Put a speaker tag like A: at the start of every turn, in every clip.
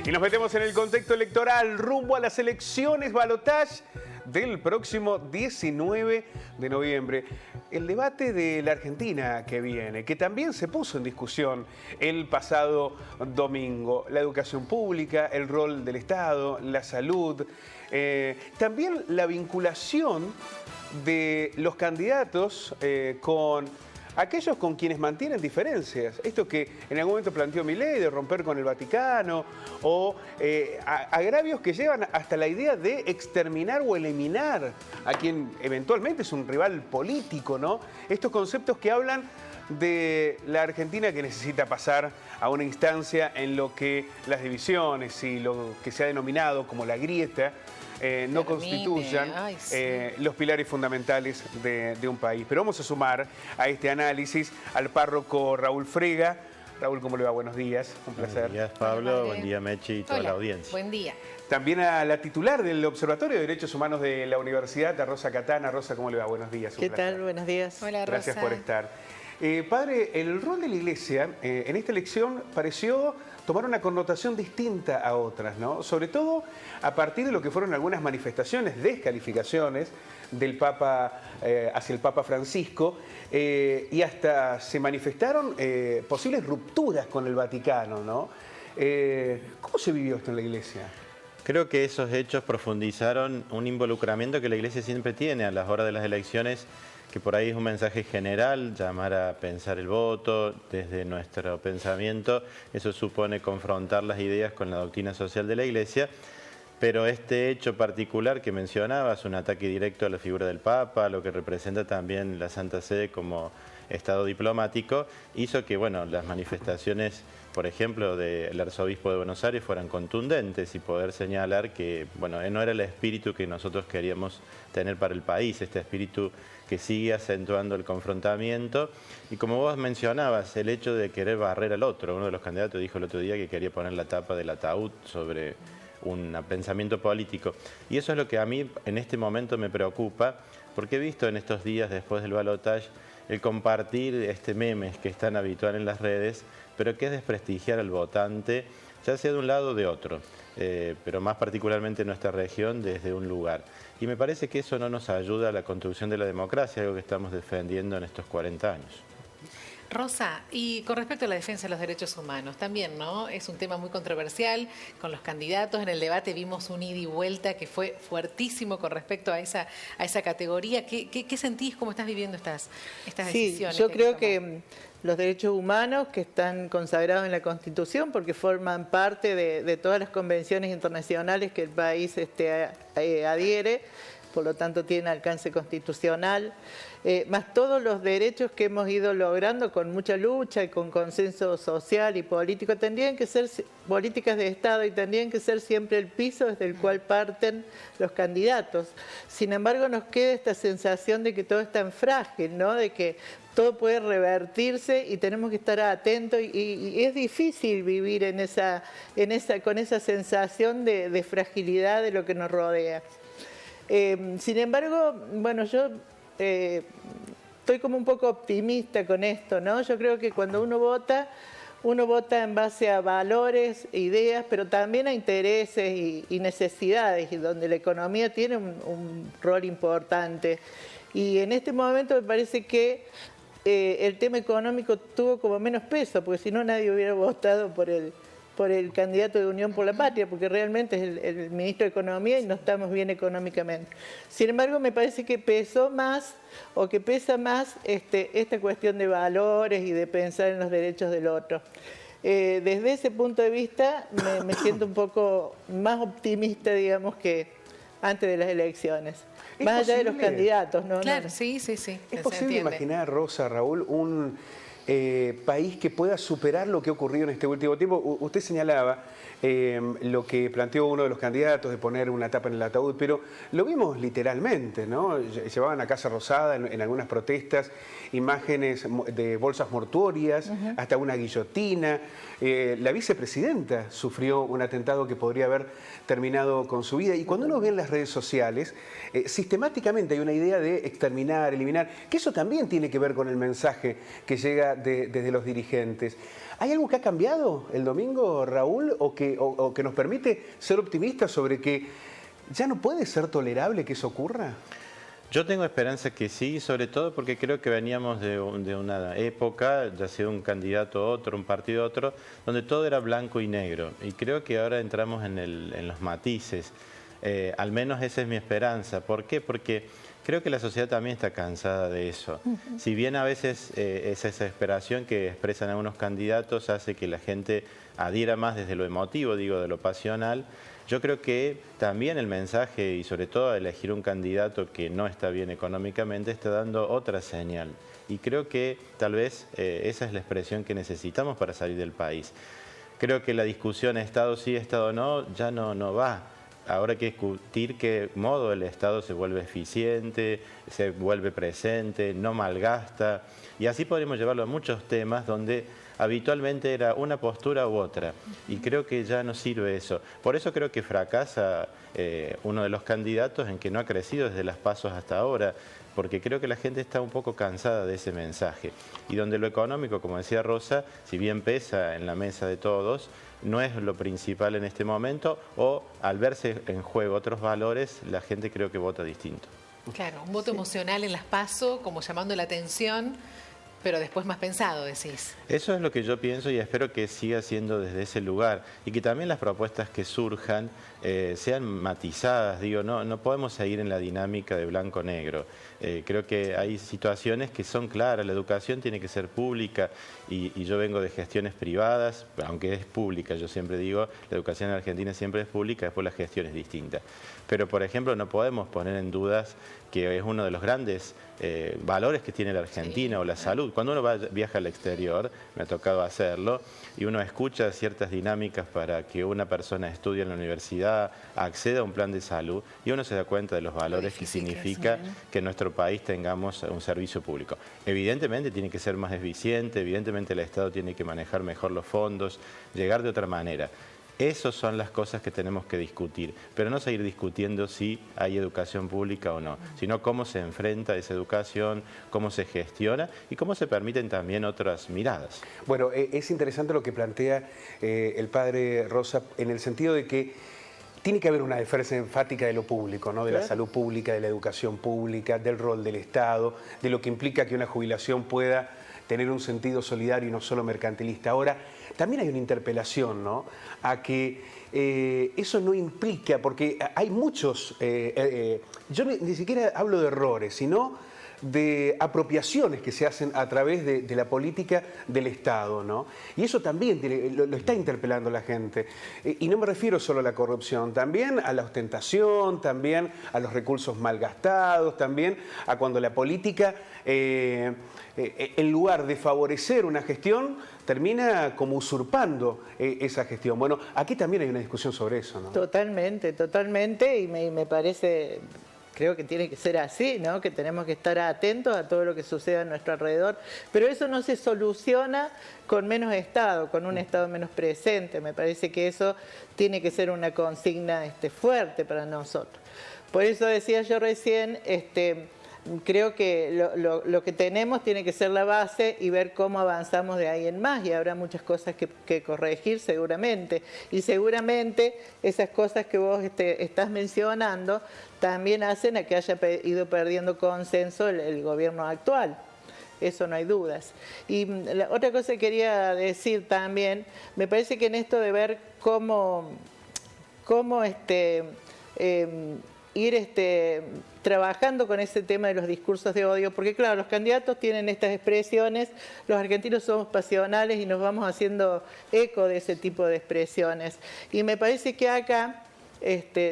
A: Y nos metemos en el contexto electoral rumbo a las elecciones balotage del próximo 19 de noviembre. El debate de la Argentina que viene, que también se puso en discusión el pasado domingo. La educación pública, el rol del Estado, la salud, también la vinculación de los candidatos con aquellos con quienes mantienen diferencias. Esto que en algún momento planteó Milei de romper con el Vaticano o agravios que llevan hasta la idea de exterminar o eliminar a quien eventualmente es un rival político, ¿no? Estos conceptos que hablan de la Argentina que necesita pasar a una instancia en lo que las divisiones y lo que se ha denominado como la grieta no constituyan los pilares fundamentales de un país. Pero vamos a sumar a este análisis al párroco Raúl Frega. Raúl, ¿cómo le va? Buenos días, un placer.
B: Buenos días, Pablo. Buen día, Mechi y toda la audiencia.
C: Buen día.
A: También a la titular del Observatorio de Derechos Humanos de la Universidad, a Rosa Catana. Rosa, ¿cómo le va? Buenos días.
D: ¿Qué tal? Buenos días.
C: Hola, Rosa.
A: Gracias por estar. Padre, el rol de la Iglesia en esta elección pareció tomar una connotación distinta a otras, ¿no? Sobre todo a partir de lo que fueron algunas manifestaciones, descalificaciones del Papa hacia el Papa Francisco y hasta se manifestaron posibles rupturas con el Vaticano, ¿no? ¿Cómo se vivió esto en la Iglesia?
B: Creo que esos hechos profundizaron un involucramiento que la Iglesia siempre tiene a las horas de las elecciones, que por ahí es un mensaje general, llamar a pensar el voto desde nuestro pensamiento. Eso supone confrontar las ideas con la doctrina social de la Iglesia, pero este hecho particular que mencionabas, un ataque directo a la figura del Papa, lo que representa también la Santa Sede como Estado diplomático, hizo que las manifestaciones, por ejemplo, del arzobispo de Buenos Aires fueran contundentes y poder señalar que no era el espíritu que nosotros queríamos tener para el país, este espíritu que sigue acentuando el confrontamiento. Y como vos mencionabas, el hecho de querer barrer al otro. Uno de los candidatos dijo el otro día que quería poner la tapa del ataúd sobre un pensamiento político. Y eso es lo que a mí en este momento me preocupa, porque he visto en estos días después del balotaje el compartir este meme que es tan habitual en las redes, pero que es desprestigiar al votante, ya sea de un lado o de otro, pero más particularmente en nuestra región desde un lugar. Y me parece que eso no nos ayuda a la construcción de la democracia, algo que estamos defendiendo en estos 40 años.
C: Rosa, y con respecto a la defensa de los derechos humanos, también, ¿no? Es un tema muy controversial con los candidatos. En el debate vimos un ida y vuelta que fue fuertísimo con respecto a esa categoría. ¿Qué sentís? ¿Cómo estás viviendo estas decisiones?
D: Sí, yo creo que los derechos humanos que están consagrados en la Constitución, porque forman parte de todas las convenciones internacionales que el país adhiere, por lo tanto tienen alcance constitucional, más todos los derechos que hemos ido logrando con mucha lucha y con consenso social y político, tendrían que ser políticas de Estado y tendrían que ser siempre el piso desde el cual parten los candidatos. Sin embargo, nos queda esta sensación de que todo es tan frágil, ¿no? De que todo puede revertirse y tenemos que estar atentos y es difícil vivir con esa sensación de fragilidad de lo que nos rodea. Sin embargo, yo estoy como un poco optimista con esto, ¿no? Yo creo que cuando uno vota en base a valores, ideas, pero también a intereses y necesidades, y donde la economía tiene un rol importante. Y en este momento me parece que el tema económico tuvo como menos peso, porque si no nadie hubiera votado por el candidato de Unión por la Patria, porque realmente es el ministro de Economía y no estamos bien económicamente. Sin embargo, me parece que pesa más esta cuestión de valores y de pensar en los derechos del otro. Desde ese punto de vista me siento un poco más optimista, digamos, que antes de las elecciones. Más allá de los candidatos, ¿no?
C: Claro, sí.
A: ¿Es posible imaginar, Rosa, Raúl, un país que pueda superar lo que ha ocurrido en este último tiempo? Usted señalaba lo que planteó uno de los candidatos de poner una tapa en el ataúd, pero lo vimos literalmente, ¿no? Llevaban a Casa Rosada en algunas protestas imágenes de bolsas mortuorias, hasta una guillotina. La vicepresidenta sufrió un atentado que podría haber terminado con su vida. Y cuando uno ve en las redes sociales, sistemáticamente hay una idea de exterminar, eliminar, que eso también tiene que ver con el mensaje que llega desde los dirigentes. ¿Hay algo que ha cambiado el domingo, Raúl, o que nos permite ser optimistas sobre que ya no puede ser tolerable que eso ocurra?
B: Yo tengo esperanza que sí, sobre todo porque creo que veníamos de una época, ya sea un candidato a otro, un partido a otro, donde todo era blanco y negro. Y creo que ahora entramos en los matices. Al menos esa es mi esperanza. ¿Por qué? Porque creo que la sociedad también está cansada de eso. Si bien a veces esa desesperación que expresan algunos candidatos hace que la gente adhiera más desde lo emotivo, digo, de lo pasional, yo creo que también el mensaje, y sobre todo elegir un candidato que no está bien económicamente, está dando otra señal. Y creo que tal vez esa es la expresión que necesitamos para salir del país. Creo que la discusión Estado sí, Estado no, ya no va. Ahora hay que discutir qué modo el Estado se vuelve eficiente, se vuelve presente, no malgasta. Y así podríamos llevarlo a muchos temas donde habitualmente era una postura u otra. Y creo que ya no sirve eso. Por eso creo que fracasa uno de los candidatos en que no ha crecido desde las pasos hasta ahora, porque creo que la gente está un poco cansada de ese mensaje. Y donde lo económico, como decía Rosa, si bien pesa en la mesa de todos, no es lo principal en este momento, o al verse en juego otros valores, la gente creo que vota distinto.
C: Claro, un voto emocional en las PASO, como llamando la atención, pero después más pensado, decís.
B: Eso es lo que yo pienso y espero que siga siendo desde ese lugar y que también las propuestas que surjan sean matizadas. Digo, no podemos seguir en la dinámica de blanco-negro. Creo que hay situaciones que son claras. La educación tiene que ser pública y yo vengo de gestiones privadas, aunque es pública, yo siempre digo, la educación en Argentina siempre es pública, después la gestión es distinta. Pero, por ejemplo, no podemos poner en dudas que es uno de los grandes valores que tiene la Argentina, o la salud. Cuando uno viaja al exterior, me ha tocado hacerlo, y uno escucha ciertas dinámicas para que una persona estudie en la universidad, acceda a un plan de salud, y uno se da cuenta de los valores que significa que en nuestro país tengamos un servicio público. Evidentemente tiene que ser más eficiente, evidentemente el Estado tiene que manejar mejor los fondos, llegar de otra manera. Esas son las cosas que tenemos que discutir, pero no seguir discutiendo si hay educación pública o no, sino cómo se enfrenta esa educación, cómo se gestiona y cómo se permiten también otras miradas.
A: Bueno, es interesante lo que plantea el padre Rosa, en el sentido de que tiene que haber una defensa enfática de lo público, ¿no? De la salud pública, de la educación pública, del rol del Estado, de lo que implica que una jubilación pueda tener un sentido solidario y no solo mercantilista. Ahora, también hay una interpelación, ¿no?, a que eso no implica, porque hay muchos, yo ni siquiera hablo de errores, sino de apropiaciones que se hacen a través de la política del Estado, ¿no? Y eso también lo está interpelando la gente. Y no me refiero solo a la corrupción, también a la ostentación, también a los recursos malgastados, también a cuando la política, en lugar de favorecer una gestión, termina como usurpando esa gestión. Bueno, aquí también hay una discusión sobre eso, ¿no?
D: Totalmente, totalmente, y me parece... Creo que tiene que ser así, ¿no? Que tenemos que estar atentos a todo lo que suceda a nuestro alrededor. Pero eso no se soluciona con menos Estado, con un Estado menos presente. Me parece que eso tiene que ser una consigna fuerte para nosotros. Por eso decía yo recién, creo que lo que tenemos tiene que ser la base y ver cómo avanzamos de ahí en más, y habrá muchas cosas que corregir seguramente, y seguramente esas cosas que vos estás mencionando también hacen a que haya ido perdiendo consenso el gobierno actual. Eso no hay dudas. Y la otra cosa que quería decir también, me parece que en esto de ver cómo ir trabajando con ese tema de los discursos de odio, porque claro, los candidatos tienen estas expresiones, los argentinos somos pasionales y nos vamos haciendo eco de ese tipo de expresiones. Y me parece que acá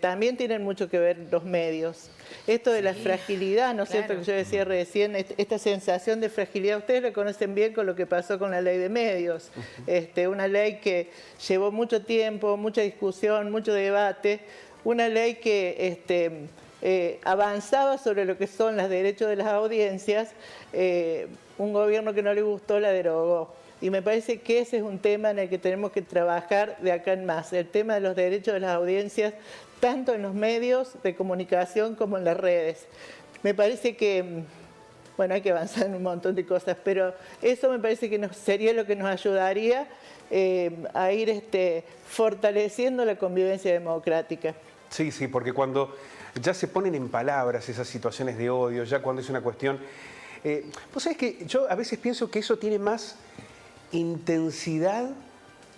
D: también tienen mucho que ver los medios. Esto de la fragilidad, ¿no es cierto?, que yo decía recién, esta sensación de fragilidad, ustedes la conocen bien con lo que pasó con la ley de medios, una ley que llevó mucho tiempo, mucha discusión, mucho debate, una ley que avanzaba sobre lo que son los derechos de las audiencias, un gobierno que no le gustó la derogó. Y me parece que ese es un tema en el que tenemos que trabajar de acá en más, el tema de los derechos de las audiencias, tanto en los medios de comunicación como en las redes. Me parece que bueno, hay que avanzar en un montón de cosas, pero eso me parece que sería lo que nos ayudaría a ir fortaleciendo la convivencia democrática.
A: Sí, sí, porque cuando ya se ponen en palabras esas situaciones de odio, ya cuando es una cuestión... vos sabés que yo a veces pienso que eso tiene más intensidad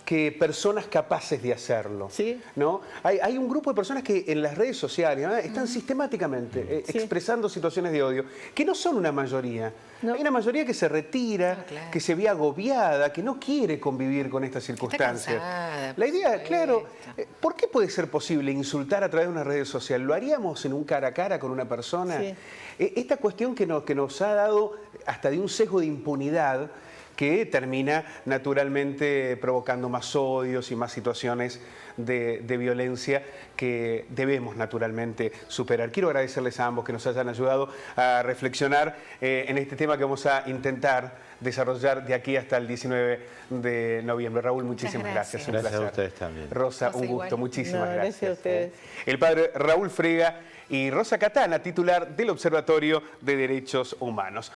A: que personas capaces de hacerlo.
D: ¿Sí?
A: ¿No? Hay un grupo de personas que en las redes sociales, ¿no?, están sistemáticamente
D: Sí.
A: expresando situaciones de odio, que no son una mayoría.
D: No.
A: Hay una mayoría que se retira,
C: Ah, claro.
A: que se ve agobiada, que no quiere convivir con estas circunstancias.
C: cansada,
A: La
C: por
A: idea,
C: supuesto.
A: claro, ¿por qué puede ser posible insultar a través de una red social? ¿Lo haríamos en un cara a cara con una persona?
D: Sí.
A: Esta cuestión que nos ha dado hasta de un sesgo de impunidad que termina naturalmente provocando más odios y más situaciones de violencia que debemos naturalmente superar. Quiero agradecerles a ambos que nos hayan ayudado a reflexionar en este tema que vamos a intentar desarrollar de aquí hasta el 19 de noviembre. Raúl, muchísimas gracias. Un
B: Gracias a
A: placer.
B: ustedes también.
A: Rosa,
C: Rosa,
A: un gusto.
C: igual.
A: Muchísimas
D: No, gracias a ustedes.
A: El padre Raúl Frega y Rosa Catana, titular del Observatorio de Derechos Humanos.